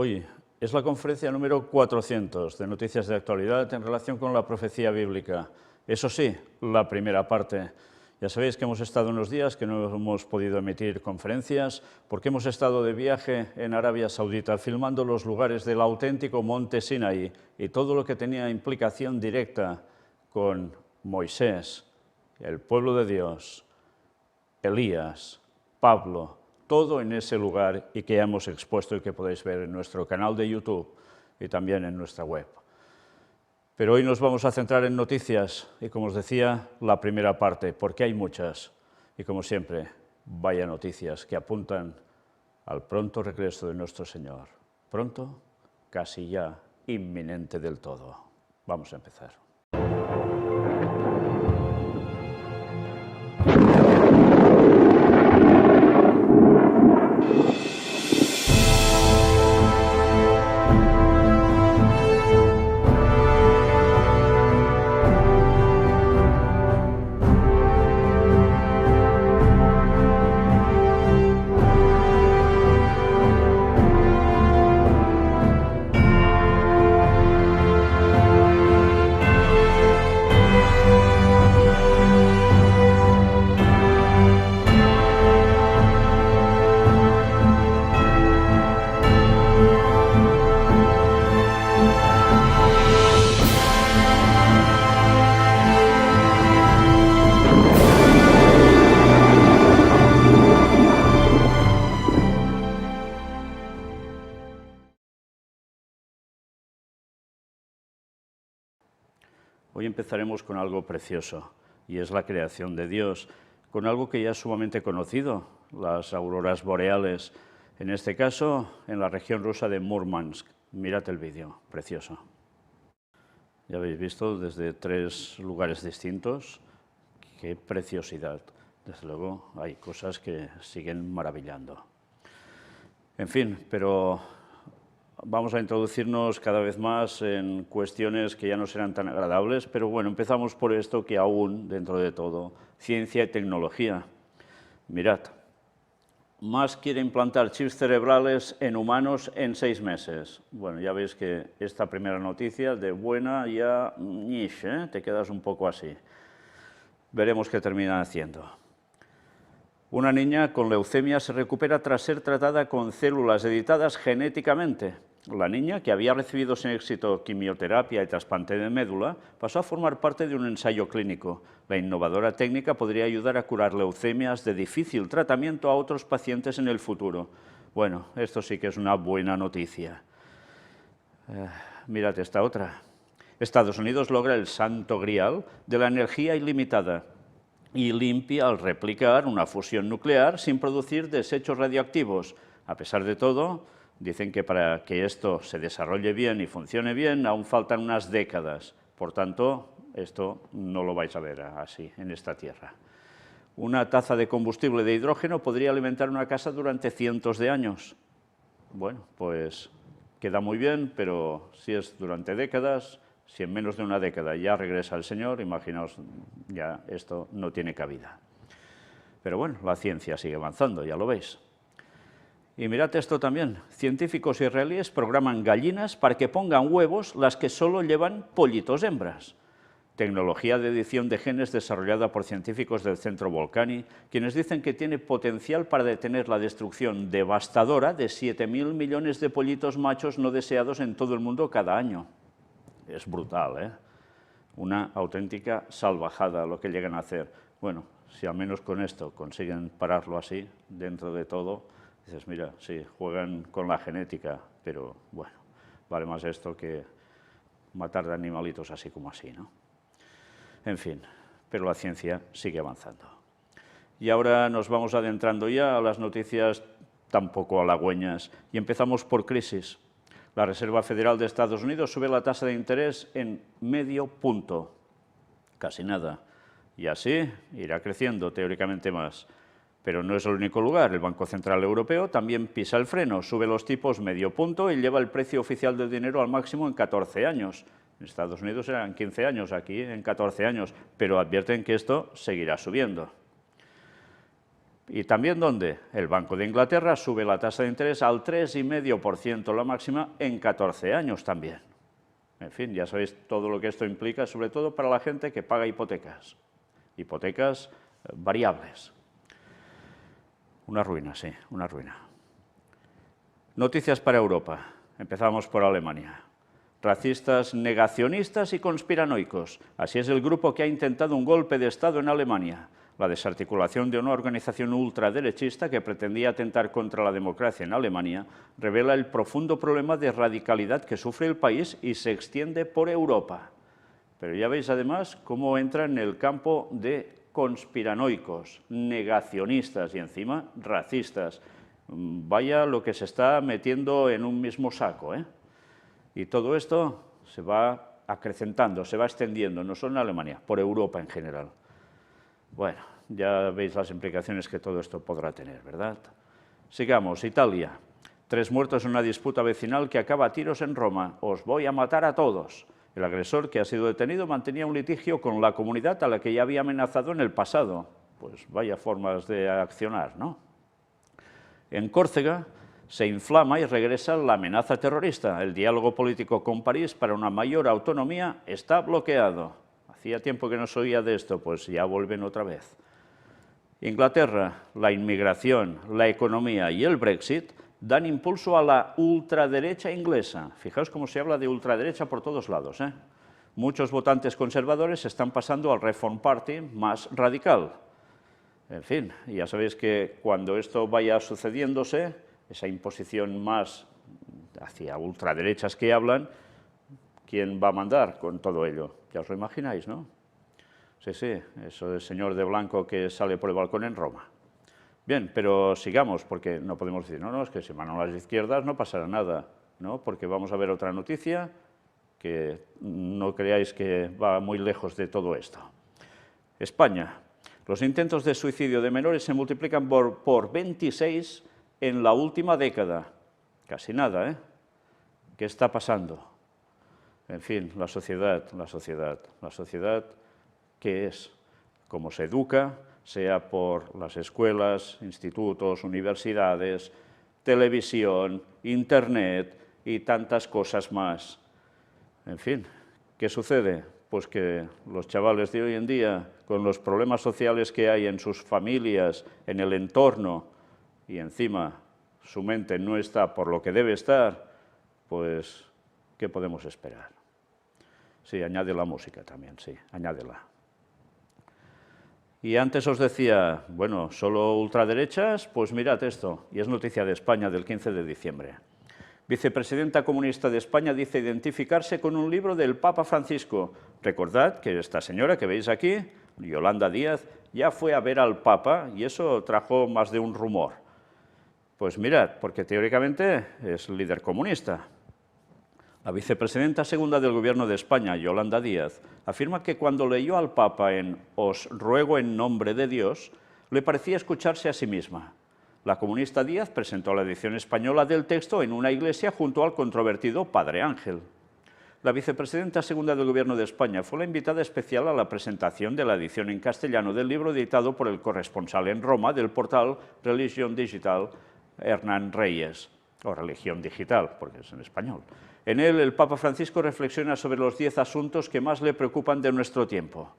Hoy es la conferencia número 400 de Noticias de Actualidad en relación con la profecía bíblica. Eso sí, la primera parte. Ya sabéis que hemos estado unos días que no hemos podido emitir conferencias porque hemos estado de viaje en Arabia Saudita filmando los lugares del auténtico monte Sinaí y todo lo que tenía implicación directa con Moisés, el pueblo de Dios, Elías, Pablo, todo en ese lugar y que ya hemos expuesto y que podéis ver en nuestro canal de YouTube y también en nuestra web. Pero hoy nos vamos a centrar en noticias y, como os decía, la primera parte, porque hay muchas. Y como siempre, vaya noticias que apuntan al pronto regreso de nuestro Señor. Pronto, casi ya, inminente del todo. Vamos a empezar. Hoy empezaremos con algo precioso, y es la creación de Dios, con algo que ya es sumamente conocido, las auroras boreales, en este caso en la región rusa de Murmansk. Mirad el vídeo, precioso. Ya habéis visto desde 3 lugares distintos, qué preciosidad. Desde luego hay cosas que siguen maravillando. En fin, pero vamos a introducirnos cada vez más en cuestiones que ya no serán tan agradables, pero bueno, empezamos por esto que aún, dentro de todo, ciencia y tecnología. Mirad, Musk quiere implantar chips cerebrales en humanos en 6 meses. Bueno, ya veis que esta primera noticia de buena ya, te quedas un poco así. Veremos qué terminan haciendo. Una niña con leucemia se recupera tras ser tratada con células editadas genéticamente. La niña, que había recibido sin éxito quimioterapia y trasplante de médula, pasó a formar parte de un ensayo clínico. La innovadora técnica podría ayudar a curar leucemias de difícil tratamiento a otros pacientes en el futuro. Bueno, esto sí que es una buena noticia. Mirad esta otra. Estados Unidos logra el santo grial de la energía ilimitada y limpia al replicar una fusión nuclear sin producir desechos radioactivos. A pesar de todo, dicen que para que esto se desarrolle bien y funcione bien, aún faltan unas décadas. Por tanto, esto no lo vais a ver así en esta Tierra. Una taza de combustible de hidrógeno podría alimentar una casa durante cientos de años. Bueno, pues queda muy bien, pero si es durante décadas, si en menos de una década ya regresa el Señor, imaginaos, ya esto no tiene cabida. Pero bueno, la ciencia sigue avanzando, ya lo veis. Y mirad esto también, científicos israelíes programan gallinas para que pongan huevos las que solo llevan pollitos hembras. Tecnología de edición de genes desarrollada por científicos del Centro Volcani, quienes dicen que tiene potencial para detener la destrucción devastadora de 7.000 millones de pollitos machos no deseados en todo el mundo cada año. Es brutal, ¿eh? Una auténtica salvajada lo que llegan a hacer. Bueno, si al menos con esto consiguen pararlo así, dentro de todo, dices, mira, sí, juegan con la genética, pero bueno, vale más esto que matar de animalitos así como así, ¿no? En fin, pero la ciencia sigue avanzando. Y ahora nos vamos adentrando ya a las noticias tampoco halagüeñas, y empezamos por crisis. La Reserva Federal de Estados Unidos sube la tasa de interés en medio punto, casi nada, y así irá creciendo teóricamente más. Pero no es el único lugar, el Banco Central Europeo también pisa el freno, sube los tipos medio punto y lleva el precio oficial del dinero al máximo en 14 años. En Estados Unidos eran 15 años, aquí en 14 años, pero advierten que esto seguirá subiendo. Y también, ¿dónde? El Banco de Inglaterra sube la tasa de interés al 3,5%, la máxima en 14 años también. En fin, ya sabéis todo lo que esto implica, sobre todo para la gente que paga hipotecas variables. Una ruina, sí, una ruina. Noticias para Europa. Empezamos por Alemania. Racistas, negacionistas y conspiranoicos. Así es el grupo que ha intentado un golpe de Estado en Alemania. La desarticulación de una organización ultraderechista que pretendía atentar contra la democracia en Alemania revela el profundo problema de radicalidad que sufre el país y se extiende por Europa. Pero ya veis además cómo entra en el campo de conspiranoicos, negacionistas y encima racistas. Vaya lo que se está metiendo en un mismo saco, ¿eh? Y todo esto se va acrecentando, se va extendiendo, no solo en Alemania, por Europa en general. Bueno, ya veis las implicaciones que todo esto podrá tener, ¿verdad? Sigamos, Italia. 3 muertos en una disputa vecinal que acaba a tiros en Roma. Os voy a matar a todos. El agresor que ha sido detenido mantenía un litigio con la comunidad a la que ya había amenazado en el pasado. Pues vaya formas de accionar, ¿no? En Córcega se inflama y regresa la amenaza terrorista. El diálogo político con París para una mayor autonomía está bloqueado. Hacía tiempo que no se oía de esto, pues ya vuelven otra vez. Inglaterra, la inmigración, la economía y el Brexit dan impulso a la ultraderecha inglesa. Fijaos cómo se habla de ultraderecha por todos lados, ¿eh? Muchos votantes conservadores están pasando al Reform Party más radical. En fin, ya sabéis que cuando esto vaya sucediéndose, esa imposición más hacia ultraderechas que hablan, ¿quién va a mandar con todo ello? Ya os lo imagináis, ¿no? Sí, sí, eso del señor de blanco que sale por el balcón en Roma. Bien, pero sigamos, porque no podemos decir, no, es que si van a las izquierdas no pasará nada, ¿no? Porque vamos a ver otra noticia que no creáis que va muy lejos de todo esto. España. Los intentos de suicidio de menores se multiplican por 26 en la última década. Casi nada, ¿eh? ¿Qué está pasando? En fin, la sociedad, ¿qué es? Cómo se educa, sea por las escuelas, institutos, universidades, televisión, internet y tantas cosas más. En fin, ¿qué sucede? Pues que los chavales de hoy en día, con los problemas sociales que hay en sus familias, en el entorno, y encima su mente no está por lo que debe estar, pues, ¿qué podemos esperar? Sí, añade la música también, sí, añádela. Y antes os decía, bueno, ¿solo ultraderechas? Pues mirad esto, y es noticia de España del 15 de diciembre. Vicepresidenta comunista de España dice identificarse con un libro del Papa Francisco. Recordad que esta señora que veis aquí, Yolanda Díaz, ya fue a ver al Papa y eso trajo más de un rumor. Pues mirad, porque teóricamente es líder comunista. La vicepresidenta segunda del Gobierno de España, Yolanda Díaz, afirma que cuando leyó al Papa en «Os ruego en nombre de Dios», le parecía escucharse a sí misma. La comunista Díaz presentó la edición española del texto en una iglesia junto al controvertido Padre Ángel. La vicepresidenta segunda del Gobierno de España fue la invitada especial a la presentación de la edición en castellano del libro editado por el corresponsal en Roma del portal Religión Digital, Hernán Reyes, o Religión Digital, porque es en español. En él, el Papa Francisco reflexiona sobre los 10 asuntos que más le preocupan de nuestro tiempo.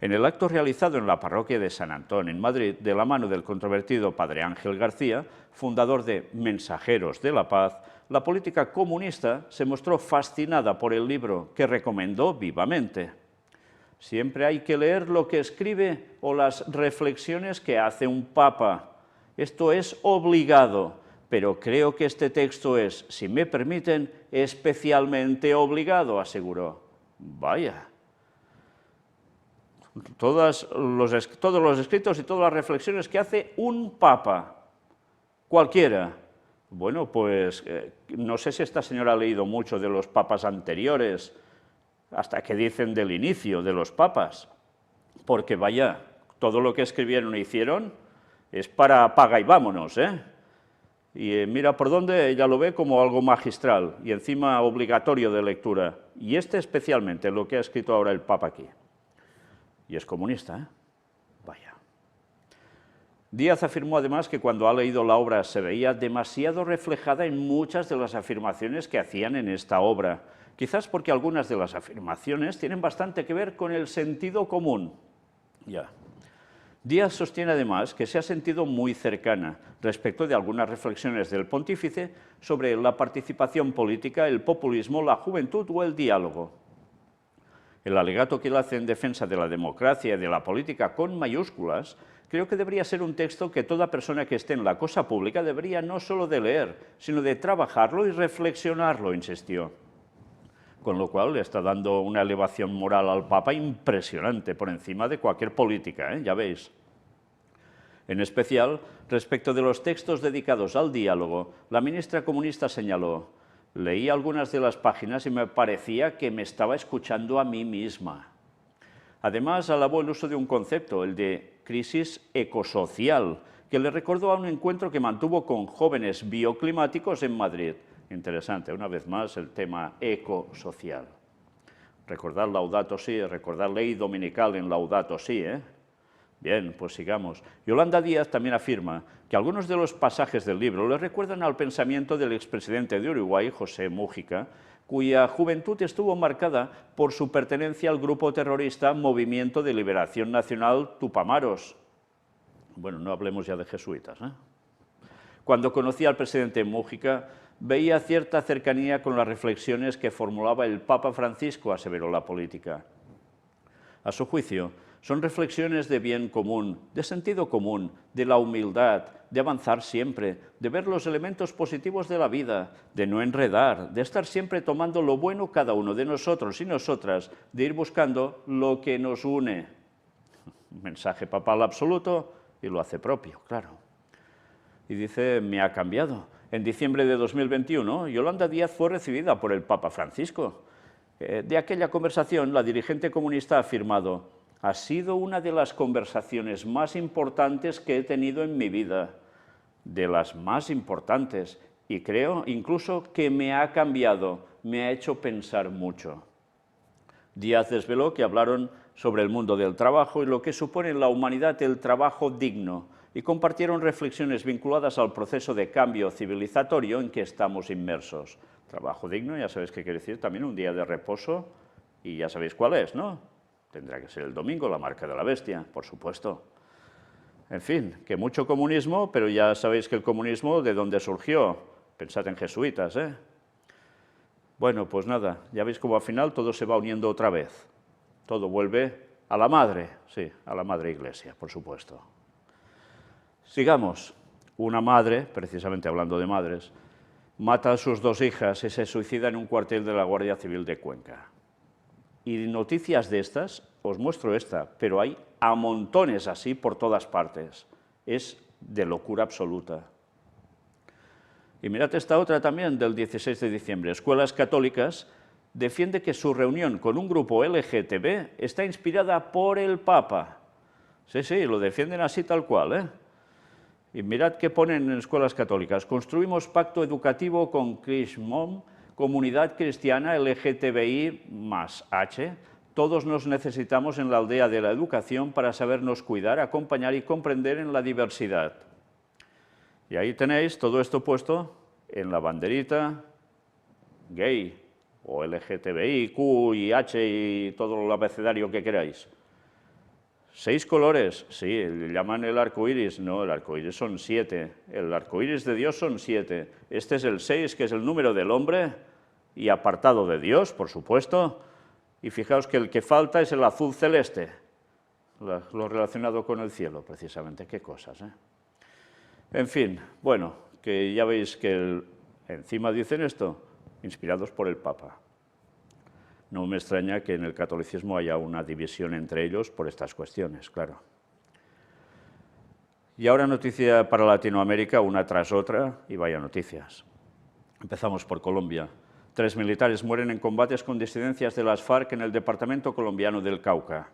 En el acto realizado en la parroquia de San Antón, en Madrid, de la mano del controvertido Padre Ángel García, fundador de Mensajeros de la Paz, la política comunista se mostró fascinada por el libro, que recomendó vivamente. Siempre hay que leer lo que escribe o las reflexiones que hace un papa. Esto es obligado, pero creo que este texto es, si me permiten, especialmente obligado, aseguró. Vaya. Todos los escritos y todas las reflexiones que hace un papa, cualquiera. Bueno, pues no sé si esta señora ha leído mucho de los papas anteriores, hasta que dicen del inicio de los papas, porque vaya, todo lo que escribieron e hicieron es para apaga y vámonos, ¿eh? Y mira por dónde ella lo ve como algo magistral y encima obligatorio de lectura. Y especialmente lo que ha escrito ahora el Papa aquí. Y es comunista, ¿eh? Vaya. Díaz afirmó además que cuando ha leído la obra se veía demasiado reflejada en muchas de las afirmaciones que hacían en esta obra, quizás porque algunas de las afirmaciones tienen bastante que ver con el sentido común. Díaz sostiene además que se ha sentido muy cercana respecto de algunas reflexiones del pontífice sobre la participación política, el populismo, la juventud o el diálogo. El alegato que él hace en defensa de la democracia y de la política con mayúsculas creo que debería ser un texto que toda persona que esté en la cosa pública debería no solo de leer, sino de trabajarlo y reflexionarlo, insistió. Con lo cual le está dando una elevación moral al Papa impresionante, por encima de cualquier política, ya veis. En especial, respecto de los textos dedicados al diálogo, la ministra comunista señaló: leí algunas de las páginas y me parecía que me estaba escuchando a mí misma. Además, alabó el uso de un concepto, el de crisis ecosocial, que le recordó a un encuentro que mantuvo con jóvenes bioclimáticos en Madrid. Interesante, una vez más, el tema ecosocial. Recordar Laudato Si, recordar ley dominical en Laudato Si, ¿eh? Bien, pues sigamos. Yolanda Díaz también afirma que algunos de los pasajes del libro le recuerdan al pensamiento del expresidente de Uruguay, José Mújica, cuya juventud estuvo marcada por su pertenencia al grupo terrorista Movimiento de Liberación Nacional Tupamaros. Bueno, no hablemos ya de jesuitas, ¿eh? Cuando conocí al presidente Mújica, veía cierta cercanía con las reflexiones que formulaba el Papa Francisco, aseveró la política. A su juicio, son reflexiones de bien común, de sentido común, de la humildad, de avanzar siempre, de ver los elementos positivos de la vida, de no enredar, de estar siempre tomando lo bueno cada uno de nosotros y nosotras, de ir buscando lo que nos une. Un mensaje papal absoluto y lo hace propio, claro. Y dice, me ha cambiado. En diciembre de 2021, Yolanda Díaz fue recibida por el Papa Francisco. De aquella conversación, la dirigente comunista ha afirmado: ha sido una de las conversaciones más importantes que he tenido en mi vida, de las más importantes, y creo incluso que me ha cambiado, me ha hecho pensar mucho. Díaz desveló que hablaron sobre el mundo del trabajo y lo que supone en la humanidad el trabajo digno, y compartieron reflexiones vinculadas al proceso de cambio civilizatorio en que estamos inmersos. Trabajo digno, ya sabéis qué quiere decir, también un día de reposo, y ya sabéis cuál es, ¿no? Tendrá que ser el domingo, la marca de la bestia, por supuesto. En fin, que mucho comunismo, pero ya sabéis que el comunismo, ¿de dónde surgió? Pensad en jesuitas, ¿eh? Bueno, pues nada, ya veis cómo al final todo se va uniendo otra vez. Todo vuelve a la madre, sí, a la madre Iglesia, por supuesto. Sigamos. Una madre, precisamente hablando de madres, mata a sus dos hijas y se suicida en un cuartel de la Guardia Civil de Cuenca. Y noticias de estas, os muestro esta, pero hay a montones así por todas partes. Es de locura absoluta. Y mirad esta otra también, del 16 de diciembre. Escuelas Católicas defiende que su reunión con un grupo LGTB está inspirada por el Papa. Sí, sí, lo defienden así tal cual, ¿eh? Y mirad qué ponen en Escuelas Católicas. Construimos pacto educativo con Crismom, comunidad cristiana LGTBI más H. Todos nos necesitamos en la aldea de la educación para sabernos cuidar, acompañar y comprender en la diversidad. Y ahí tenéis todo esto puesto en la banderita gay, o LGTBI, Q y H y todo el abecedario que queráis. 6 colores, sí, le llaman el arco iris, no, el arco iris son 7, el arco iris de Dios son 7, este es el 6, que es el número del hombre, y apartado de Dios, por supuesto, y fijaos que el que falta es el azul celeste, lo relacionado con el cielo, precisamente, qué cosas, ¿eh? En fin, bueno, que ya veis que encima dicen esto, inspirados por el Papa. No me extraña que en el catolicismo haya una división entre ellos por estas cuestiones, claro. Y ahora noticia para Latinoamérica, una tras otra, y vaya noticias. Empezamos por Colombia. 3 militares mueren en combates con disidencias de las FARC en el departamento colombiano del Cauca.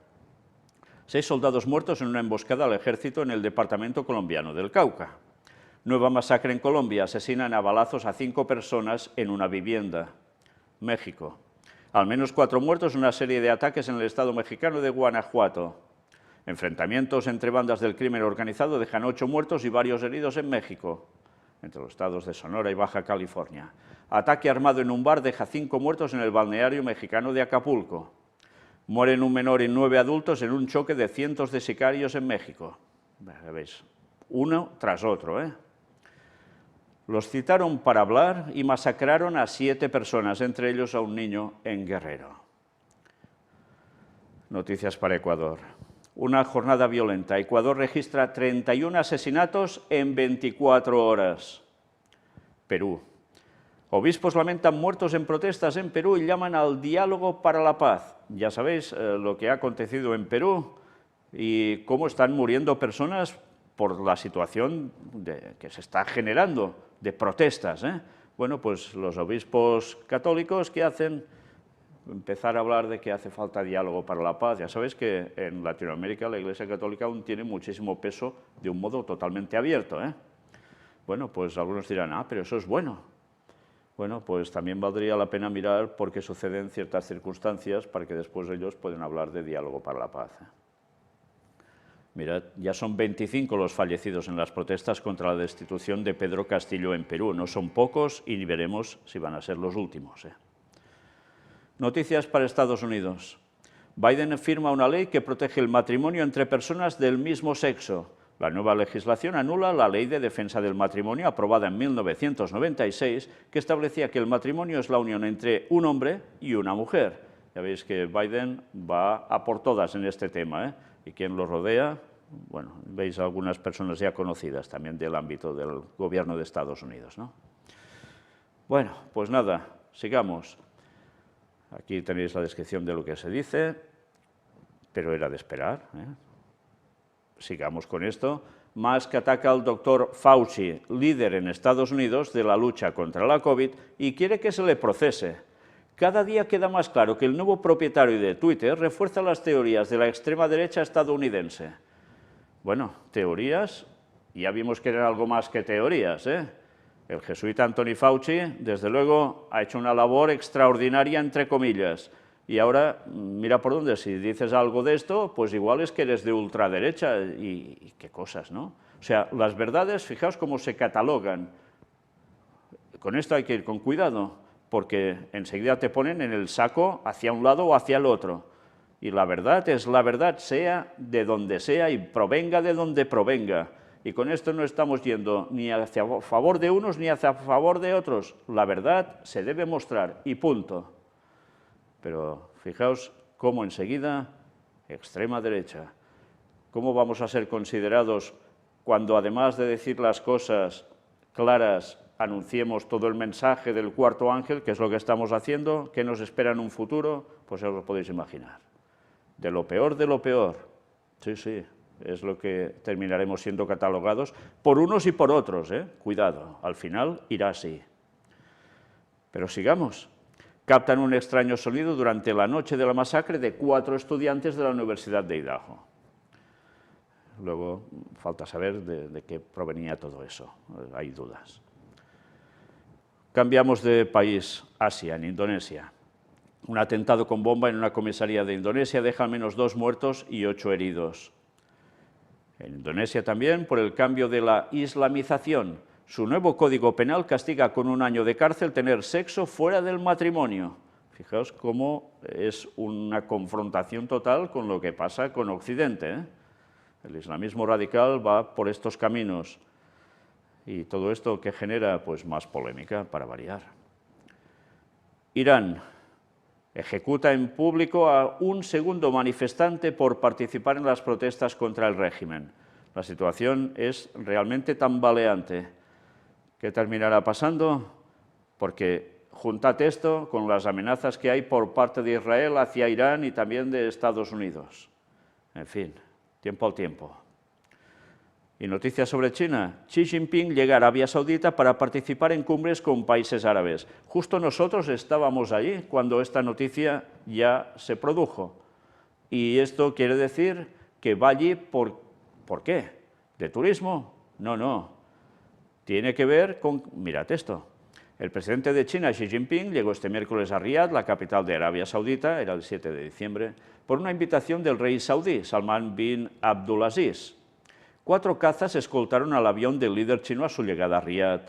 6 soldados muertos en una emboscada al ejército en el departamento colombiano del Cauca. Nueva masacre en Colombia, asesinan a balazos a 5 personas en una vivienda. México. Al menos 4 muertos en una serie de ataques en el estado mexicano de Guanajuato. Enfrentamientos entre bandas del crimen organizado dejan 8 muertos y varios heridos en México, entre los estados de Sonora y Baja California. Ataque armado en un bar deja 5 muertos en el balneario mexicano de Acapulco. Mueren un menor y 9 adultos en un choque de cientos de sicarios en México. ¿Veis? Uno tras otro, ¿eh? Los citaron para hablar y masacraron a 7 personas, entre ellos a un niño en Guerrero. Noticias para Ecuador. Una jornada violenta. Ecuador registra 31 asesinatos en 24 horas. Perú. Obispos lamentan muertos en protestas en Perú y llaman al diálogo para la paz. Ya sabéis lo que ha acontecido en Perú y cómo están muriendo personas por la situación que se está generando de protestas, ¿eh? Bueno, pues los obispos católicos, ¿qué hacen? Empezar a hablar de que hace falta diálogo para la paz. Ya sabéis que en Latinoamérica la Iglesia Católica aún tiene muchísimo peso de un modo totalmente abierto, ¿eh? Bueno, pues algunos dirán, pero eso es bueno. Bueno, pues también valdría la pena mirar por qué suceden ciertas circunstancias para que después ellos puedan hablar de diálogo para la paz. Mirad, ya son 25 los fallecidos en las protestas contra la destitución de Pedro Castillo en Perú. No son pocos y veremos si van a ser los últimos. Noticias para Estados Unidos. Biden firma una ley que protege el matrimonio entre personas del mismo sexo. La nueva legislación anula la Ley de Defensa del Matrimonio, aprobada en 1996, que establecía que el matrimonio es la unión entre un hombre y una mujer. Ya veis que Biden va a por todas en este tema, ¿eh? ¿Y quién lo rodea? Bueno, veis algunas personas ya conocidas también del ámbito del gobierno de Estados Unidos, ¿no? Bueno, pues nada, sigamos. Aquí tenéis la descripción de lo que se dice, pero era de esperar, ¿eh? Sigamos con esto. Musk ataca al doctor Fauci, líder en Estados Unidos de la lucha contra la COVID, y quiere que se le procese. Cada día queda más claro que el nuevo propietario de Twitter refuerza las teorías de la extrema derecha estadounidense. Bueno, teorías, ya vimos que eran algo más que teorías, ¿eh? El jesuita Anthony Fauci, desde luego, ha hecho una labor extraordinaria, entre comillas. Y ahora, mira por dónde, si dices algo de esto, pues igual es que eres de ultraderecha y qué cosas, ¿no? O sea, las verdades, fijaos cómo se catalogan. Con esto hay que ir con cuidado, porque enseguida te ponen en el saco hacia un lado o hacia el otro. Y la verdad es la verdad, sea de donde sea y provenga de donde provenga. Y con esto no estamos yendo ni hacia favor de unos ni hacia favor de otros. La verdad se debe mostrar y punto. Pero fijaos cómo enseguida, extrema derecha, cómo vamos a ser considerados cuando además de decir las cosas claras, anunciemos todo el mensaje del cuarto ángel, que es lo que estamos haciendo, que nos espera en un futuro, pues os lo podéis imaginar. De lo peor, sí, sí, es lo que terminaremos siendo catalogados por unos y por otros, ¿eh? Cuidado, al final irá así. Pero sigamos. Captan un extraño sonido durante la noche de la masacre de 4 estudiantes de la Universidad de Idaho. Luego, falta saber de qué provenía todo eso, hay dudas. Cambiamos de país, Asia, en Indonesia. Un atentado con bomba en una comisaría de Indonesia deja al menos 2 muertos y 8 heridos. En Indonesia también, por el cambio de la islamización, su nuevo código penal castiga con 1 año de cárcel tener sexo fuera del matrimonio. Fijaos cómo es una confrontación total con lo que pasa con Occidente, ¿eh? El islamismo radical va por estos caminos. Y todo esto que genera, pues más polémica, para variar. Irán ejecuta en público a un segundo manifestante por participar en las protestas contra el régimen. La situación es realmente tambaleante. ¿Qué terminará pasando? Porque juntad esto con las amenazas que hay por parte de Israel hacia Irán y también de Estados Unidos. En fin, tiempo al tiempo. Y noticias sobre China. Xi Jinping llega a Arabia Saudita para participar en cumbres con países árabes. Justo nosotros estábamos allí cuando esta noticia ya se produjo. Y esto quiere decir que va allí ¿por qué? ¿De turismo? No, no. Tiene que ver con, mirad esto, El presidente de China, Xi Jinping, llegó este miércoles a Riad, la capital de Arabia Saudita, era el 7 de diciembre, por una invitación del rey saudí, Salman bin Abdulaziz. 4 cazas escoltaron al avión del líder chino a su llegada a Riad.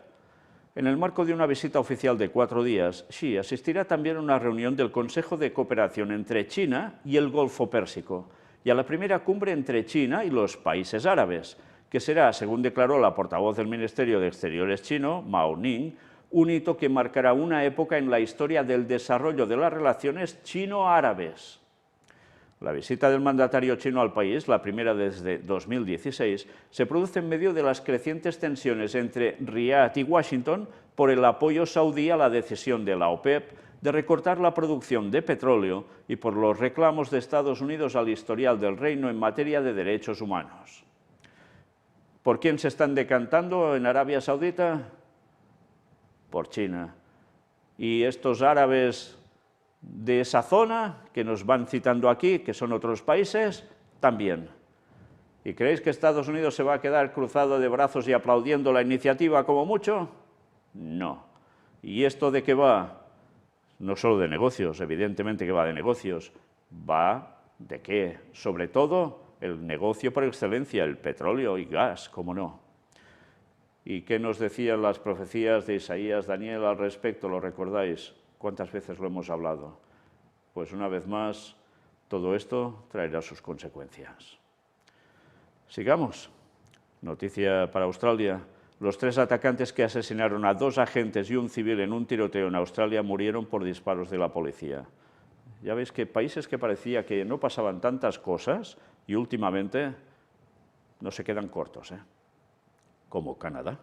En el marco de una visita oficial de 4 días, Xi asistirá también a una reunión del Consejo de Cooperación entre China y el Golfo Pérsico, y a la primera cumbre entre China y los países árabes, que será, según declaró la portavoz del Ministerio de Exteriores chino, Mao Ning, un hito que marcará una época en la historia del desarrollo de las relaciones chino-árabes. La visita del mandatario chino al país, la primera desde 2016, se produce en medio de las crecientes tensiones entre Riad y Washington por el apoyo saudí a la decisión de la OPEP de recortar la producción de petróleo y por los reclamos de Estados Unidos al historial del reino en materia de derechos humanos. ¿Por quién se están decantando en Arabia Saudita? Por China. Y estos árabes de esa zona, que nos van citando aquí, que son otros países, también. ¿Y creéis que Estados Unidos se va a quedar cruzado de brazos y aplaudiendo la iniciativa como mucho? No. ¿Y esto de qué va? No solo de negocios, evidentemente que va de negocios. ¿Va de qué? Sobre todo el negocio por excelencia, el petróleo y gas, cómo no. ¿Y qué nos decían las profecías de Isaías, Daniel al respecto? ¿Lo recordáis? ¿Cuántas veces lo hemos hablado? Pues una vez más, todo esto traerá sus consecuencias. Sigamos. Noticia para Australia. Los 3 atacantes que asesinaron a 2 agentes y un civil en un tiroteo en Australia murieron por disparos de la policía. Ya veis que países que parecía que no pasaban tantas cosas y últimamente no se quedan cortos, como Canadá.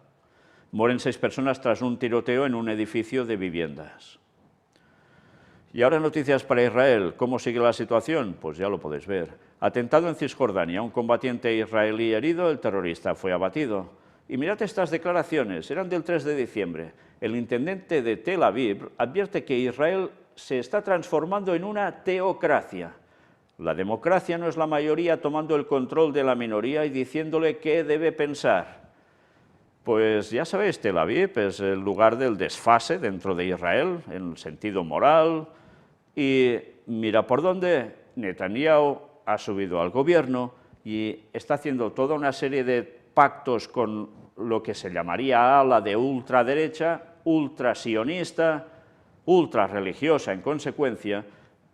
Mueren 6 personas tras un tiroteo en un edificio de viviendas. Y ahora noticias para Israel. ¿Cómo sigue la situación? Pues ya lo podéis ver. Atentado en Cisjordania, un combatiente israelí herido, el terrorista fue abatido. Y mirad estas declaraciones, eran del 3 de diciembre. El intendente de Tel Aviv advierte que Israel se está transformando en una teocracia. La democracia no es la mayoría tomando el control de la minoría y diciéndole qué debe pensar. Pues ya sabéis, Tel Aviv es el lugar del desfase dentro de Israel, en el sentido moral, y mira por dónde Netanyahu ha subido al gobierno y está haciendo toda una serie de pactos con lo que se llamaría ala de ultraderecha, ultrasionista, ultrarreligiosa en consecuencia,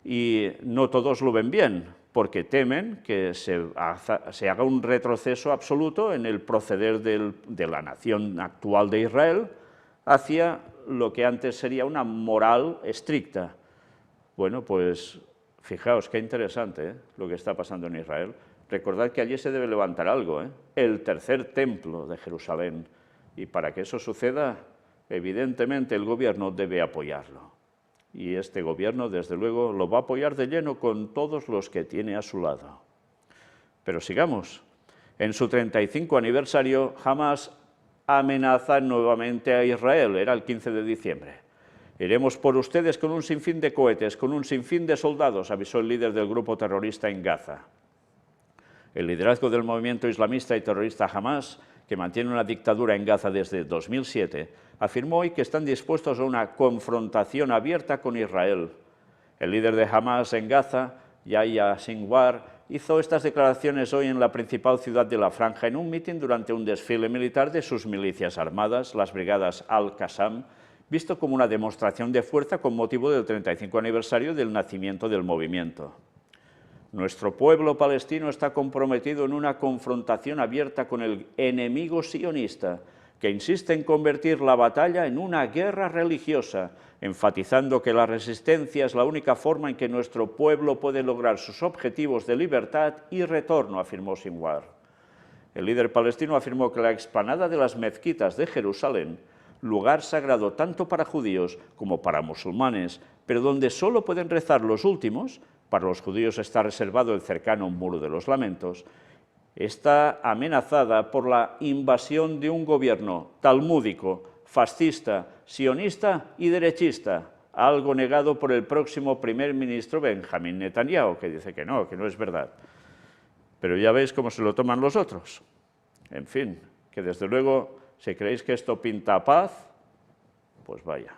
y no todos lo ven bien, porque temen que se haga un retroceso absoluto en el proceder de la nación actual de Israel hacia lo que antes sería una moral estricta. Bueno, pues fijaos qué interesante lo que está pasando en Israel. Recordad que allí se debe levantar algo, el tercer templo de Jerusalén, y para que eso suceda, evidentemente el gobierno debe apoyarlo. Y este gobierno, desde luego, lo va a apoyar de lleno con todos los que tiene a su lado. Pero sigamos. En su 35 aniversario, Hamas amenaza nuevamente a Israel, era el 15 de diciembre. Iremos por ustedes con un sinfín de cohetes, con un sinfín de soldados, avisó el líder del grupo terrorista en Gaza. El liderazgo del movimiento islamista y terrorista Hamas, que mantiene una dictadura en Gaza desde 2007, afirmó hoy que están dispuestos a una confrontación abierta con Israel. El líder de Hamas en Gaza, Yahya Sinwar, hizo estas declaraciones hoy en la principal ciudad de la Franja en un mitin durante un desfile militar de sus milicias armadas, las brigadas Al-Qassam, visto como una demostración de fuerza con motivo del 35 aniversario del nacimiento del movimiento. Nuestro pueblo palestino está comprometido en una confrontación abierta con el enemigo sionista, que insiste en convertir la batalla en una guerra religiosa, enfatizando que la resistencia es la única forma en que nuestro pueblo puede lograr sus objetivos de libertad y retorno, afirmó Sinwar. El líder palestino afirmó que la explanada de las mezquitas de Jerusalén, lugar sagrado tanto para judíos como para musulmanes, pero donde solo pueden rezar los últimos, para los judíos está reservado el cercano Muro de los Lamentos, está amenazada por la invasión de un gobierno talmúdico, fascista, sionista y derechista, algo negado por el próximo primer ministro Benjamín Netanyahu, que dice que no es verdad. Pero ya veis cómo se lo toman los otros. En fin, que desde luego, si creéis que esto pinta paz, Pues vaya.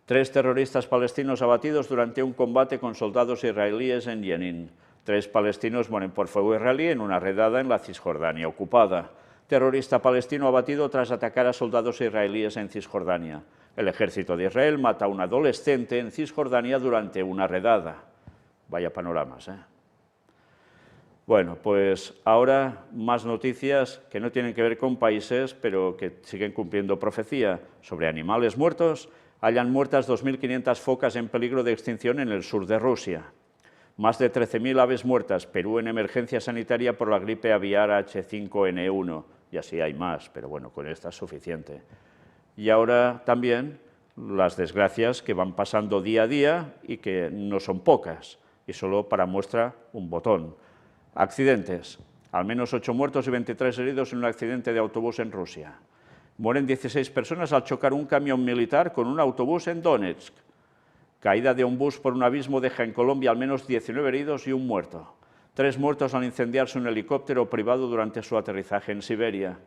3 terroristas palestinos abatidos durante un combate con soldados israelíes en Jenin. 3 palestinos mueren por fuego israelí en una redada en la Cisjordania ocupada. Terrorista palestino abatido tras atacar a soldados israelíes en Cisjordania. El ejército de Israel mata a un adolescente en Cisjordania durante una redada. Vaya panoramas, ¿eh? Bueno, pues ahora más noticias que no tienen que ver con países, pero que siguen cumpliendo profecía. Sobre animales muertos, hallan muertas 2.500 focas en peligro de extinción en el sur de Rusia. Más de 13.000 aves muertas, Perú en emergencia sanitaria por la gripe aviar H5N1. Y así hay más, pero bueno, con esta es suficiente. Y ahora también las desgracias que van pasando día a día y que no son pocas, y solo para muestra un botón. Accidentes. Al menos 8 muertos y 23 heridos en un accidente de autobús en Rusia. Mueren 16 personas al chocar un camión militar con un autobús en Donetsk. Caída de un bus por un abismo deja en Colombia al menos 19 heridos y un muerto. 3 muertos al incendiarse un helicóptero privado durante su aterrizaje en Siberia.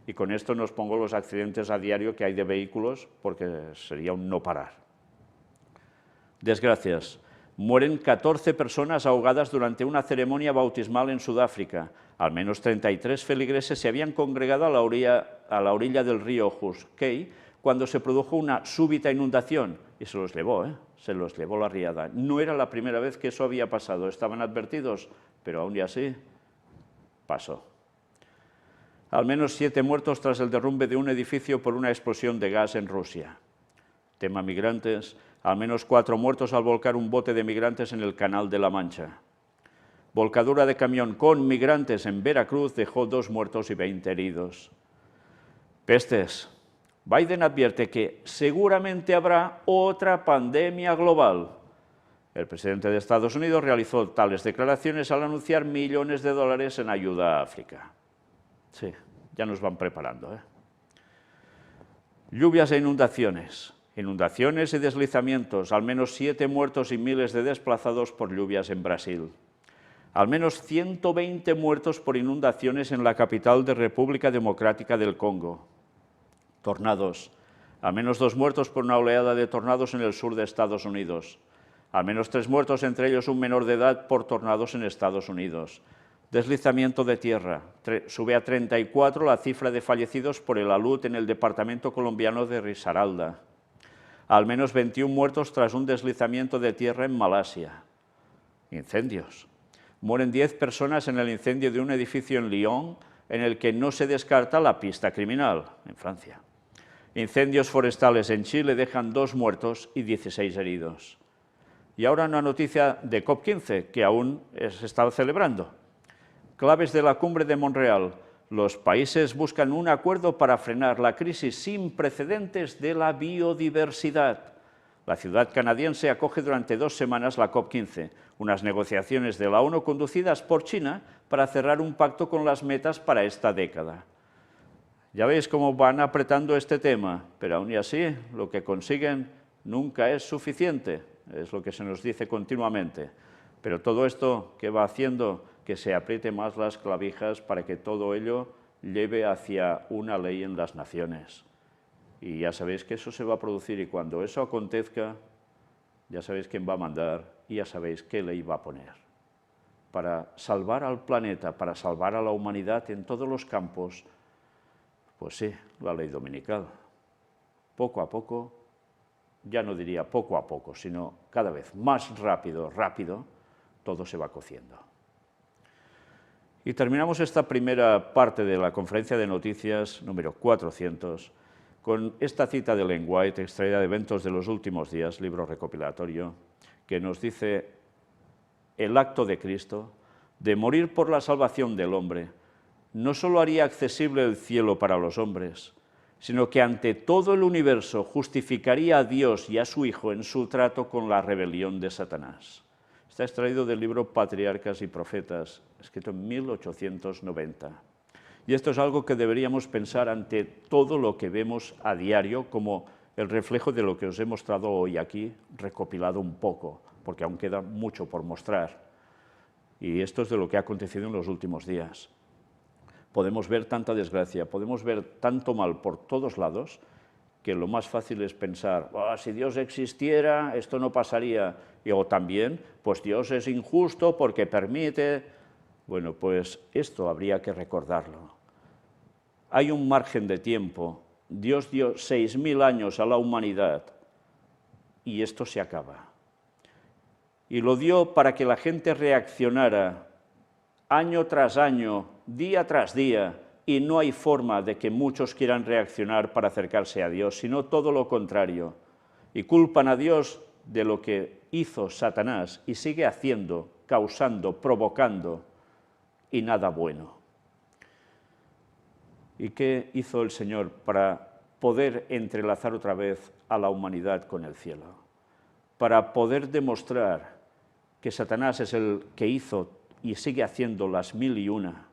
Y con esto nos pongo los accidentes a diario que hay de vehículos, porque sería un no parar. Desgracias. Mueren 14 personas ahogadas durante una ceremonia bautismal en Sudáfrica. Al menos 33 feligreses se habían congregado a la orilla del río Husky cuando se produjo una súbita inundación y se los llevó, se los llevó la riada. No era la primera vez que eso había pasado, estaban advertidos, pero aún y así pasó. Al menos 7 muertos tras el derrumbe de un edificio por una explosión de gas en Rusia. Tema migrantes. Al menos 4 muertos al volcar un bote de migrantes en el Canal de la Mancha. Volcadura de camión con migrantes en Veracruz dejó 2 muertos y 20 heridos. Pestes. Biden advierte que seguramente habrá otra pandemia global. El presidente de Estados Unidos realizó tales declaraciones al anunciar millones de dólares en ayuda a África. Sí, ya nos van preparando, ¿eh? Lluvias e inundaciones. Inundaciones y deslizamientos, al menos 7 muertos y miles de desplazados por lluvias en Brasil. Al menos 120 muertos por inundaciones en la capital de República Democrática del Congo. Tornados. Al menos 2 muertos por una oleada de tornados en el sur de Estados Unidos. Al menos 3 muertos, entre ellos un menor de edad, por tornados en Estados Unidos. Deslizamiento de tierra. Sube a 34 la cifra de fallecidos por el alud en el departamento colombiano de Risaralda. Al menos 21 muertos tras un deslizamiento de tierra en Malasia. Incendios. Mueren 10 personas en el incendio de un edificio en Lyon, en el que no se descarta la pista criminal, en Francia. Incendios forestales en Chile dejan 2 muertos y 16 heridos. Y ahora una noticia de COP15, que aún se está celebrando. Claves de la cumbre de Montreal. Los países buscan un acuerdo para frenar la crisis sin precedentes de la biodiversidad. La ciudad canadiense acoge durante 2 semanas la COP15, unas negociaciones de la ONU conducidas por China para cerrar un pacto con las metas para esta década. Ya veis cómo van apretando este tema, pero aún y así lo que consiguen nunca es suficiente, es lo que se nos dice continuamente. Pero todo esto, ¿qué va haciendo? Que se apriete más las clavijas para que todo ello lleve hacia una ley en las naciones. Y ya sabéis que eso se va a producir y cuando eso acontezca, ya sabéis quién va a mandar y ya sabéis qué ley va a poner. Para salvar al planeta, para salvar a la humanidad en todos los campos, pues sí, la ley dominical. Poco a poco, ya no diría poco a poco, sino cada vez más rápido, todo se va cociendo. Y terminamos esta primera parte de la conferencia de noticias número 400 con esta cita de Ellen White, extraída de Eventos de los Últimos Días, libro recopilatorio, que nos dice: el acto de Cristo de morir por la salvación del hombre no solo haría accesible el cielo para los hombres, sino que ante todo el universo justificaría a Dios y a su Hijo en su trato con la rebelión de Satanás. Está extraído del libro Patriarcas y Profetas, escrito en 1890. Y esto es algo que deberíamos pensar ante todo lo que vemos a diario como el reflejo de lo que os he mostrado hoy aquí, recopilado un poco, porque aún queda mucho por mostrar. Y esto es de lo que ha acontecido en los últimos días. Podemos ver tanta desgracia, podemos ver tanto mal por todos lados, que lo más fácil es pensar, si Dios existiera, esto no pasaría. O también, pues Dios es injusto porque permite. Bueno, pues esto habría que recordarlo. Hay un margen de tiempo. Dios dio 6.000 años a la humanidad y esto se acaba. Y lo dio para que la gente reaccionara año tras año, día tras día, y no hay forma de que muchos quieran reaccionar para acercarse a Dios, sino todo lo contrario. Y culpan a Dios de lo que hizo Satanás y sigue haciendo, causando, provocando, y nada bueno. ¿Y qué hizo el Señor para poder entrelazar otra vez a la humanidad con el cielo? Para poder demostrar que Satanás es el que hizo y sigue haciendo las 1001,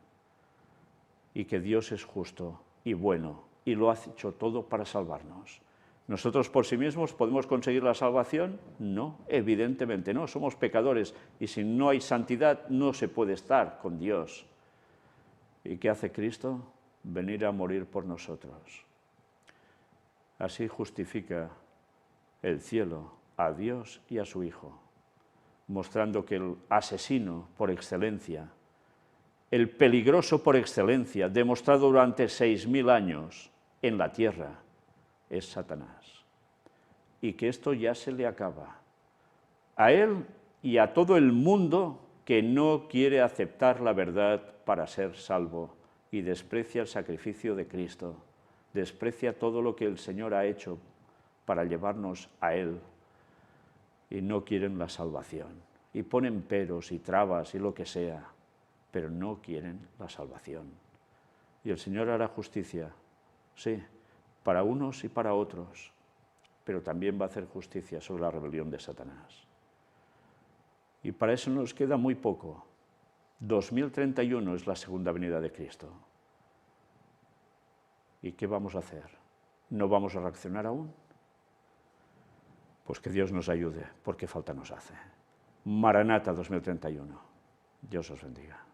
y que Dios es justo y bueno, y lo ha hecho todo para salvarnos. ¿Nosotros por sí mismos podemos conseguir la salvación? No, evidentemente no, somos pecadores, y si no hay santidad no se puede estar con Dios. ¿Y qué hace Cristo? Venir a morir por nosotros. Así justifica el cielo a Dios y a su Hijo, mostrando que el asesino por excelencia, el peligroso por excelencia, demostrado durante 6.000 años en la tierra, es Satanás. Y que esto ya se le acaba. A él y a todo el mundo que no quiere aceptar la verdad para ser salvo y desprecia el sacrificio de Cristo, desprecia todo lo que el Señor ha hecho para llevarnos a Él, y no quieren la salvación, y ponen peros y trabas y lo que sea, pero no quieren la salvación. Y el Señor hará justicia, sí, para unos y para otros, pero también va a hacer justicia sobre la rebelión de Satanás. Y para eso nos queda muy poco. 2031 es la segunda venida de Cristo. ¿Y qué vamos a hacer? ¿No vamos a reaccionar aún? Pues que Dios nos ayude, porque falta nos hace. Maranata 2031. Dios os bendiga.